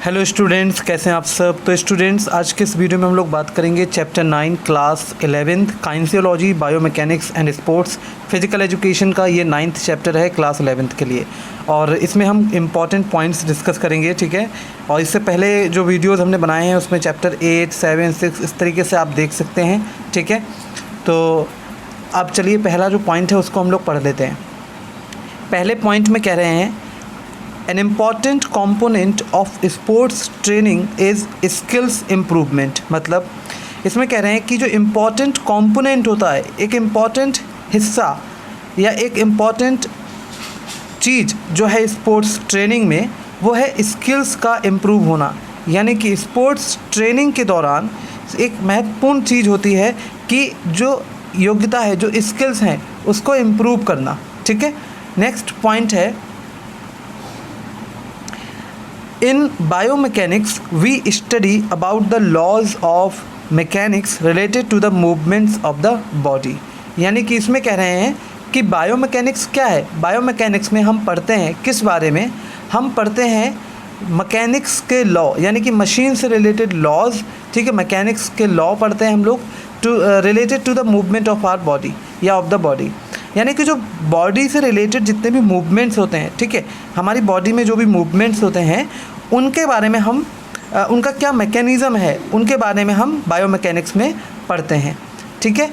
Hello students, कैसे हैं आप सब। तो स्टूडेंट्स, आज के इस वीडियो में हम लोग बात करेंगे chapter 9 class 11th kinesiology biomechanics and sports physical education का। ये 9th चैप्टर है क्लास 11th के लिए, और इसमें हम इम्पॉर्टेंट पॉइंट्स डिस्कस करेंगे, ठीक है। और इससे पहले जो वीडियोज़ हमने बनाए हैं उसमें चैप्टर 8, 7, 6 इस तरीके से आप देख सकते हैं, ठीक है। तो अब चलिए पहला जो पॉइंट है उसको हम लोग पढ़ लेते हैं। पहले पॉइंट में कह रहे हैं An important component of sports training is skills improvement। मतलब इसमें कह रहे हैं कि जो इम्पॉर्टेंट कंपोनेंट होता है, एक इम्पॉर्टेंट हिस्सा या एक इम्पॉर्टेंट चीज़ जो है स्पोर्ट्स ट्रेनिंग में, वो है स्किल्स का इम्प्रूव होना। यानी कि स्पोर्ट्स ट्रेनिंग के दौरान एक महत्वपूर्ण चीज़ होती है कि जो योग्यता है, जो स्किल्स हैं, उसको इम्प्रूव करना, ठीक है। नेक्स्ट पॉइंट है In biomechanics, we study about the laws of mechanics related to the movements of the body। यानी कि इसमें कह रहे हैं कि बायोमैकेनिक्स क्या है। बायोमैकेनिक्स में हम पढ़ते हैं किस बारे में, हम पढ़ते हैं मैकेनिक्स के लॉ, यानी कि मशीन से रिलेटेड लॉज, ठीक है। मैकेनिक्स के लॉ पढ़ते हैं हम लोग related to the movement of our body या ऑफ द बॉडी। यानी कि जो बॉडी से रिलेटेड जितने भी मूवमेंट्स होते हैं, ठीक है, हमारी बॉडी में जो भी मूवमेंट्स होते हैं उनके बारे में हम उनका क्या मैकेनिज़्म है, उनके बारे में हम बायोमैकेनिक्स में पढ़ते हैं, ठीक है।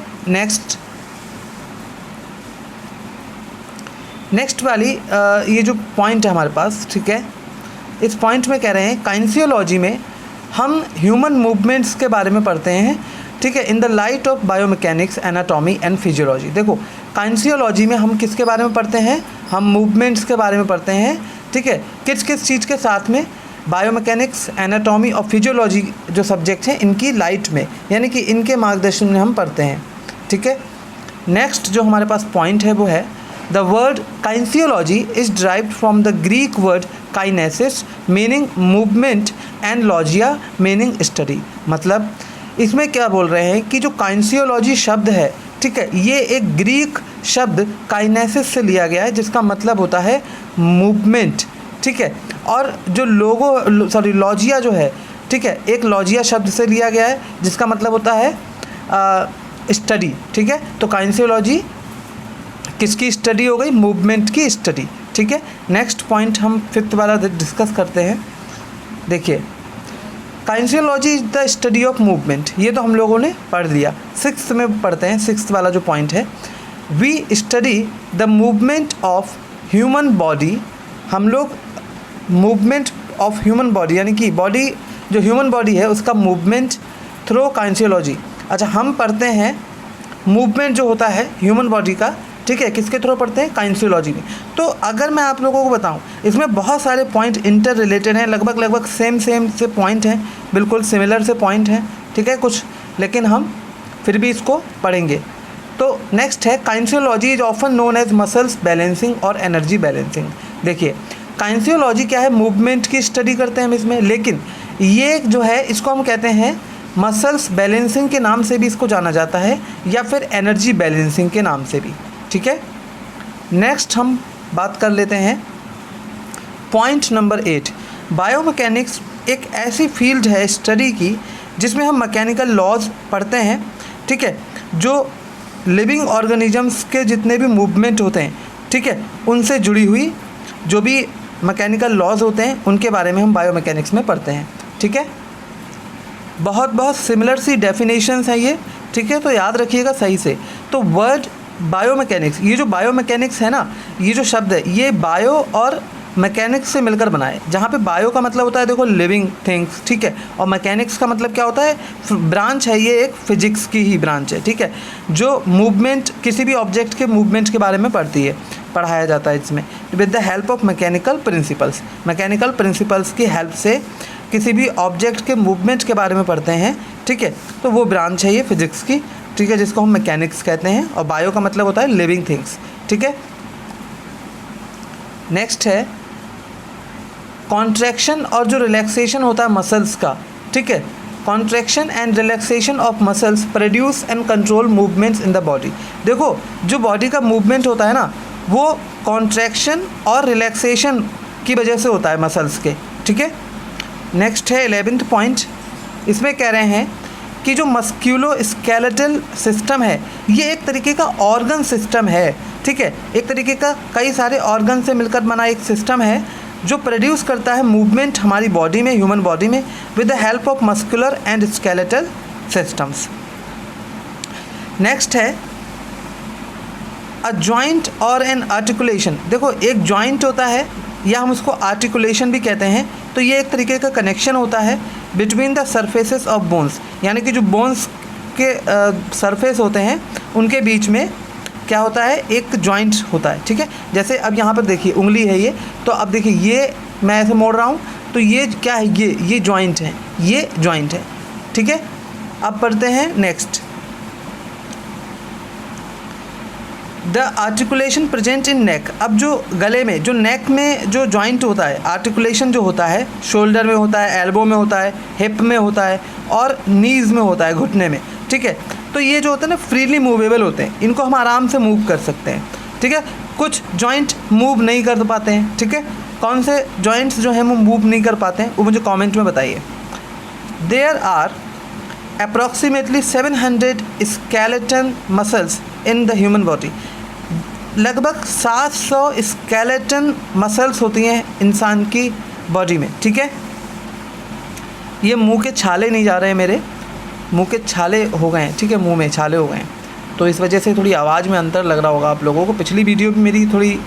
नेक्स्ट वाली ये जो पॉइंट है हमारे पास, ठीक है, इस पॉइंट में कह रहे हैं काइंसियोलॉजी में हम ह्यूमन मूवमेंट्स के बारे में पढ़ते हैं, ठीक है, in the light of biomechanics, anatomy and physiology. देखो, काइंसियोलॉजी में हम किसके बारे में पढ़ते हैं, हम मूवमेंट्स के बारे में पढ़ते हैं, ठीक है। किस किस चीज़ के साथ में, बायोमैकेनिक्स, एनाटॉमी और फिजियोलॉजी जो सब्जेक्ट हैं इनकी लाइट में, यानी कि इनके मार्गदर्शन में हम पढ़ते हैं, ठीक है। नेक्स्ट जो हमारे पास पॉइंट है वो है the word kinesiology is derived from the Greek word kinesis meaning movement and logia meaning study. मतलब इसमें क्या बोल रहे हैं कि जो काइंसियोलॉजी शब्द है, ठीक है, ये एक ग्रीक शब्द काइनेसिस से लिया गया है जिसका मतलब होता है मूवमेंट, ठीक है। और जो लॉजिया जो है, ठीक है, एक लॉजिया शब्द से लिया गया है जिसका मतलब होता है स्टडी, ठीक है। तो काइंसियोलॉजी किसकी स्टडी हो गई, मूवमेंट की स्टडी, ठीक है। नेक्स्ट पॉइंट हम 5th वाला डिस्कस करते हैं। देखिए, kinesiology is the study of movement, ये तो हम लोगों ने पढ़ लिया। 6th में पढ़ते हैं, 6th वाला जो पॉइंट है, we study the movement of human body. हम लोग मूवमेंट ऑफ ह्यूमन बॉडी, यानी कि बॉडी जो ह्यूमन बॉडी है उसका मूवमेंट थ्रू काइंसियोलॉजी। अच्छा, हम पढ़ते हैं मूवमेंट जो होता है ह्यूमन बॉडी का, ठीक है, किसके थ्रू पढ़ते हैं, काइंसियोलॉजी में। तो अगर मैं आप लोगों को बताऊं, इसमें बहुत सारे पॉइंट इंटर रिलेटेड हैं, लगभग सेम से पॉइंट हैं, बिल्कुल सिमिलर से पॉइंट हैं, ठीक है कुछ, लेकिन हम फिर भी इसको पढ़ेंगे। तो नेक्स्ट है kinesiology is often known as muscles balancing और एनर्जी बैलेंसिंग। देखिए, काइंसियोलॉजी क्या है, मूवमेंट की स्टडी करते हैं हम इसमें, लेकिन ये जो है इसको हम कहते हैं मसल्स बैलेंसिंग के नाम से भी इसको जाना जाता है, या फिर एनर्जी बैलेंसिंग के नाम से भी, ठीक है। नेक्स्ट हम बात कर लेते हैं पॉइंट नंबर 8। बायोमैकेनिक्स एक ऐसी फील्ड है स्टडी की जिसमें हम मैकेनिकल लॉज पढ़ते हैं, ठीक है, जो लिविंग ऑर्गेनिजम्स के जितने भी मूवमेंट होते हैं, ठीक है, उनसे जुड़ी हुई जो भी मैकेनिकल लॉज होते हैं उनके बारे में हम बायोमैकेनिक्स में पढ़ते हैं, ठीक है। बहुत सिमिलर सी डेफिनेशंस हैं ये, ठीक है, तो याद रखिएगा सही से। तो वर्ड बायोमैकेनिक्स, ये जो बायोमैकेनिक्स है ना, ये जो शब्द है ये बायो और मैकेनिक्स से मिलकर बना है, जहाँ पे बायो का मतलब होता है, देखो, लिविंग थिंग्स, ठीक है, और मैकेनिक्स का मतलब क्या होता है, ब्रांच है, ये एक फिजिक्स की ही ब्रांच है, ठीक है, जो मूवमेंट, किसी भी ऑब्जेक्ट के मूवमेंट के बारे में पढ़ाया जाता है इसमें, with the help of mechanical principles. Mechanical principles की हेल्प से किसी भी ऑब्जेक्ट के मूवमेंट के बारे में पढ़ते हैं, ठीक है, तो वो ब्रांच है ये फिजिक्स की, ठीक है, जिसको हम मैकेनिक्स कहते हैं। और बायो का मतलब होता है लिविंग थिंग्स, ठीक है। नेक्स्ट है कॉन्ट्रैक्शन और जो रिलैक्सेशन होता है मसल्स का, ठीक है, contraction and relaxation of muscles produce and control movements in the body. देखो, जो बॉडी का मूवमेंट होता है ना, वो कॉन्ट्रैक्शन और रिलैक्सेशन की वजह से होता है मसल्स के, ठीक है। नेक्स्ट है 11th पॉइंट, इसमें कह रहे हैं कि जो मस्क्यूलो स्केलेटल सिस्टम है ये एक तरीके का ऑर्गन सिस्टम है, ठीक है, एक तरीके का कई सारे ऑर्गन से मिलकर बना एक सिस्टम है जो प्रोड्यूस करता है मूवमेंट हमारी बॉडी में, ह्यूमन बॉडी में, with the help of muscular and skeletal systems. Next है अ जॉइंट और एन आर्टिकुलेशन। देखो एक जॉइंट होता है या हम उसको आर्टिकुलेशन भी कहते हैं, तो ये एक तरीके का कनेक्शन होता है between the surfaces of bones, यानी कि जो बोन्स के सरफेस होते हैं उनके बीच में क्या होता है, एक जॉइंट होता है, ठीक है। जैसे अब यहाँ पर देखिए उंगली है ये, तो अब देखिए ये मैं ऐसे मोड़ रहा हूँ तो ये क्या है, ये जॉइंट है, ये जॉइंट है, ठीक है। अब पढ़ते हैं next, the articulation present in neck. अब जो गले में, जो नेक में जो जॉइंट होता है, आर्टिकुलेशन जो होता है, शोल्डर में होता है, एल्बो में होता है, हिप में होता है और नीज़ में होता है, घुटने में, ठीक है। तो ये जो होते हैं ना फ्रीली मूवेबल होते हैं, इनको हम आराम से मूव कर सकते हैं, ठीक है। कुछ जॉइंट मूव नहीं कर पाते हैं, ठीक है। कौन से जॉइंट्स जो हैं वो मूव नहीं कर पाते हैं वो मुझे कमेंट में बताइए। There are approximately 700 skeleton muscles in the human body. लगभग 700 स्केलेटन मसल्स होती हैं इंसान की बॉडी में, ठीक है। ये मुंह के छाले नहीं जा रहे हैं मेरे, मुंह के छाले हो गए हैं, ठीक है, मुंह में छाले हो गए हैं, तो इस वजह से थोड़ी आवाज़ में अंतर लग रहा होगा आप लोगों को। पिछली वीडियो भी मेरी थोड़ी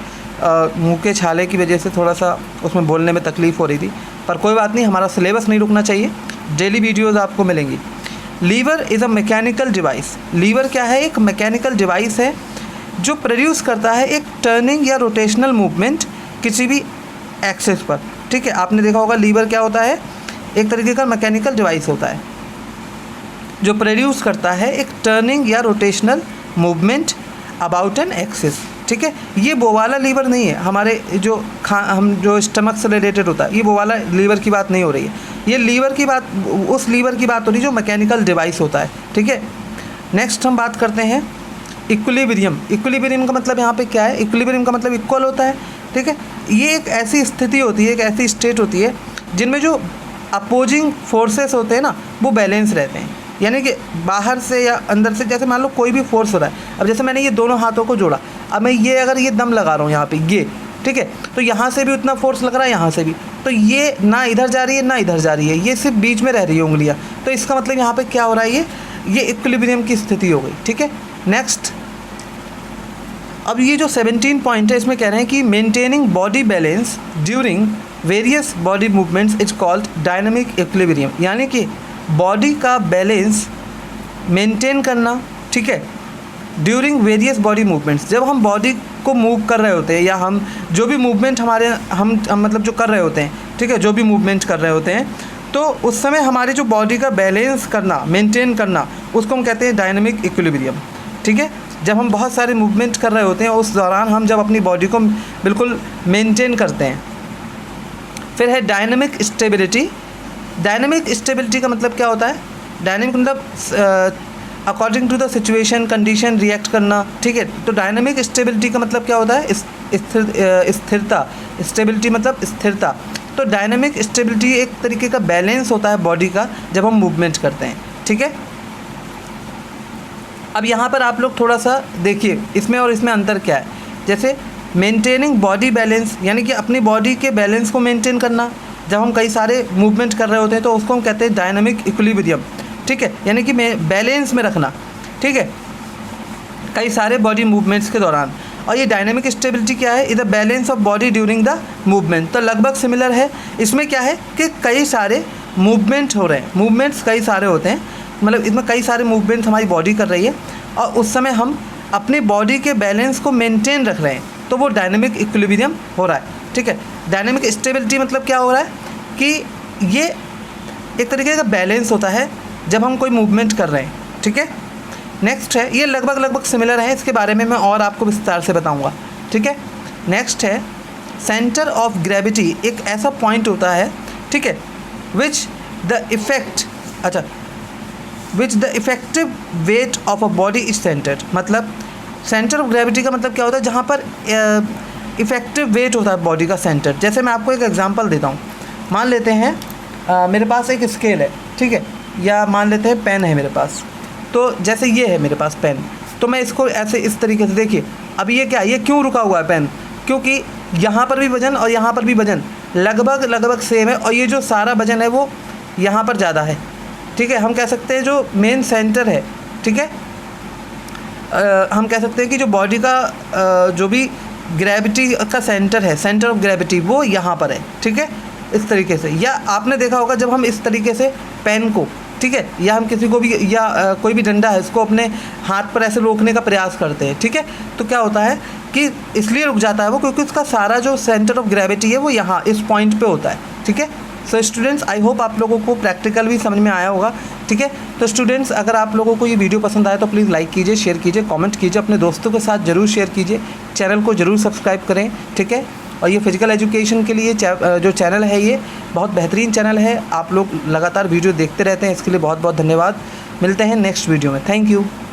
मुंह के छाले की वजह से थोड़ा सा उसमें बोलने में तकलीफ़ हो रही थी, पर कोई बात नहीं, हमारा सिलेबस नहीं रुकना चाहिए, डेली वीडियोस आपको मिलेंगी। Lever is a mechanical device. Lever क्या है, एक मैकेनिकल डिवाइस है जो प्रोड्यूस करता है एक टर्निंग या रोटेशनल मूवमेंट किसी भी एक्सिस पर, ठीक है। आपने देखा होगा लीवर क्या होता है, एक तरीके का मैकेनिकल डिवाइस होता है जो प्रोड्यूस करता है एक टर्निंग या rotational movement about an axis, ठीक है। ये वो वाला लीवर नहीं है हमारे जो हम जो स्टमक से रिलेटेड होता है, ये वो वाला लीवर की बात नहीं हो रही है, ये लीवर की बात, उस लीवर की बात हो रही है जो मैकेनिकल डिवाइस होता है, ठीक है। नेक्स्ट हम बात करते हैं इक्विलिब्रियम। इक्विलिब्रियम का मतलब यहाँ पे क्या है, इक्विलिब्रियम का मतलब इक्वल होता है, ठीक है। ये एक ऐसी स्थिति होती है, एक ऐसी स्टेट होती है जिनमें जो अपोजिंग फोर्सेस होते हैं ना वो बैलेंस रहते हैं, यानी कि बाहर से या अंदर से, जैसे मान लो कोई भी फोर्स हो रहा है, अब जैसे मैंने ये दोनों हाथों को जोड़ा, अब मैं ये अगर ये दम लगा रहा हूँ यहाँ पे ये, ठीक है, तो यहाँ से भी उतना फोर्स लग रहा है, यहाँ से भी, तो ये ना इधर जा रही है ना इधर जा रही है, ये सिर्फ बीच में रह रही है उंगलियाँ, तो इसका मतलब यहाँ पे क्या हो रहा है, ये इक्विलिब्रियम की स्थिति हो गई, ठीक है। नेक्स्ट, अब ये जो 17 पॉइंट है इसमें कह रहे हैं कि maintaining body balance during various body movements is called dynamic equilibrium, यानी कि बॉडी का बैलेंस मेंटेन करना, ठीक है, ड्यूरिंग वेरियस बॉडी मूवमेंट्स। जब हम बॉडी को मूव कर रहे होते हैं या हम जो भी मूवमेंट हमारे हम मतलब जो कर रहे होते हैं, ठीक है, जो भी मूवमेंट कर रहे होते हैं, तो उस समय हमारी जो बॉडी का बैलेंस करना, मेंटेन करना, उसको हम कहते हैं डायनामिक इक्विलिब्रियम, ठीक है। जब हम बहुत सारे मूवमेंट कर रहे होते हैं उस दौरान हम जब अपनी बॉडी को बिल्कुल मेंटेन करते हैं। फिर है डायनामिक स्टेबिलिटी। डायनामिक स्टेबिलिटी का मतलब क्या होता है, डायनामिक मतलब according to the situation condition react करना, ठीक है। तो डायनामिक स्टेबिलिटी का मतलब क्या होता है, स्थिरता। स्टेबिलिटी मतलब स्थिरता। तो डायनामिक स्टेबिलिटी एक तरीके का बैलेंस होता है बॉडी का जब हम मूवमेंट करते हैं, ठीक है। अब यहाँ पर आप लोग थोड़ा सा देखिए इसमें और इसमें अंतर क्या है। जैसे मेंटेनिंग बॉडी बैलेंस, यानी कि अपनी बॉडी के बैलेंस को मेंटेन करना, जब हम कई सारे मूवमेंट कर रहे होते हैं तो उसको हम कहते हैं डायनामिक इक्विलिब्रियम, ठीक है, यानी कि बैलेंस में रखना, ठीक है, कई सारे बॉडी मूवमेंट्स के दौरान। और ये डायनामिक स्टेबिलिटी क्या है, इधर balance of body during the movement, तो लगभग सिमिलर है। इसमें क्या है कि कई सारे मूवमेंट हो रहे हैं, मूवमेंट्स कई सारे होते हैं, मतलब इसमें कई सारे मूवमेंट्स हमारी बॉडी कर रही है और उस समय हम अपनी बॉडी के बैलेंस को मेंटेन रख रहे हैं, तो वो डायनामिक इक्विलिब्रियम हो रहा है, ठीक है। डायनामिक स्टेबिलिटी मतलब क्या हो रहा है कि ये एक तरीके का बैलेंस होता है जब हम कोई मूवमेंट कर रहे हैं, ठीक है। नेक्स्ट है, ये लगभग सिमिलर है, इसके बारे में मैं और आपको विस्तार से बताऊंगा, ठीक है। नेक्स्ट है सेंटर ऑफ ग्रेविटी। एक ऐसा पॉइंट होता है, ठीक है, which the effective weight of a body is centred. मतलब सेंटर ऑफ ग्रेविटी का मतलब क्या होता है, जहाँ पर इफेक्टिव वेट होता है बॉडी का सेंटर। जैसे मैं आपको एक एग्जांपल देता हूँ, मान लेते हैं मेरे पास एक स्केल है, ठीक है, या मान लेते हैं पेन है मेरे पास। तो जैसे ये है मेरे पास पेन, तो मैं इसको ऐसे इस तरीके से, देखिए अब ये क्या, ये क्यों रुका हुआ है पेन, क्योंकि यहाँ पर भी वज़न और यहाँ पर भी वज़न लगभग सेम है, और ये जो सारा वज़न है वो यहाँ पर ज़्यादा है, ठीक है। हम कह सकते हैं जो मेन सेंटर है, ठीक है, हम कह सकते हैं कि जो बॉडी का जो भी ग्रेविटी का सेंटर है, सेंटर ऑफ ग्रेविटी, वो यहाँ पर है, ठीक है, इस तरीके से। या आपने देखा होगा जब हम इस तरीके से पेन को, ठीक है, या हम किसी को भी, या कोई भी डंडा है इसको अपने हाथ पर ऐसे रोकने का प्रयास करते हैं, ठीक है, तो क्या होता है कि इसलिए रुक जाता है वो, क्योंकि उसका सारा जो सेंटर ऑफ ग्रेविटी है वो यहाँ इस पॉइंट पे होता है, ठीक है। सो स्टूडेंट्स, आई होप आप लोगों को प्रैक्टिकल भी समझ में आया होगा, ठीक है। तो स्टूडेंट्स, अगर आप लोगों को ये वीडियो पसंद आया तो प्लीज़ लाइक कीजिए, शेयर कीजिए, कमेंट कीजिए, अपने दोस्तों के साथ ज़रूर शेयर कीजिए, चैनल को ज़रूर सब्सक्राइब करें, ठीक है। और ये फिजिकल एजुकेशन के लिए जो चैनल है ये बहुत बेहतरीन चैनल है, आप लोग लगातार वीडियो देखते रहते हैं, इसके लिए बहुत बहुत धन्यवाद। मिलते हैं नेक्स्ट वीडियो में, थैंक यू।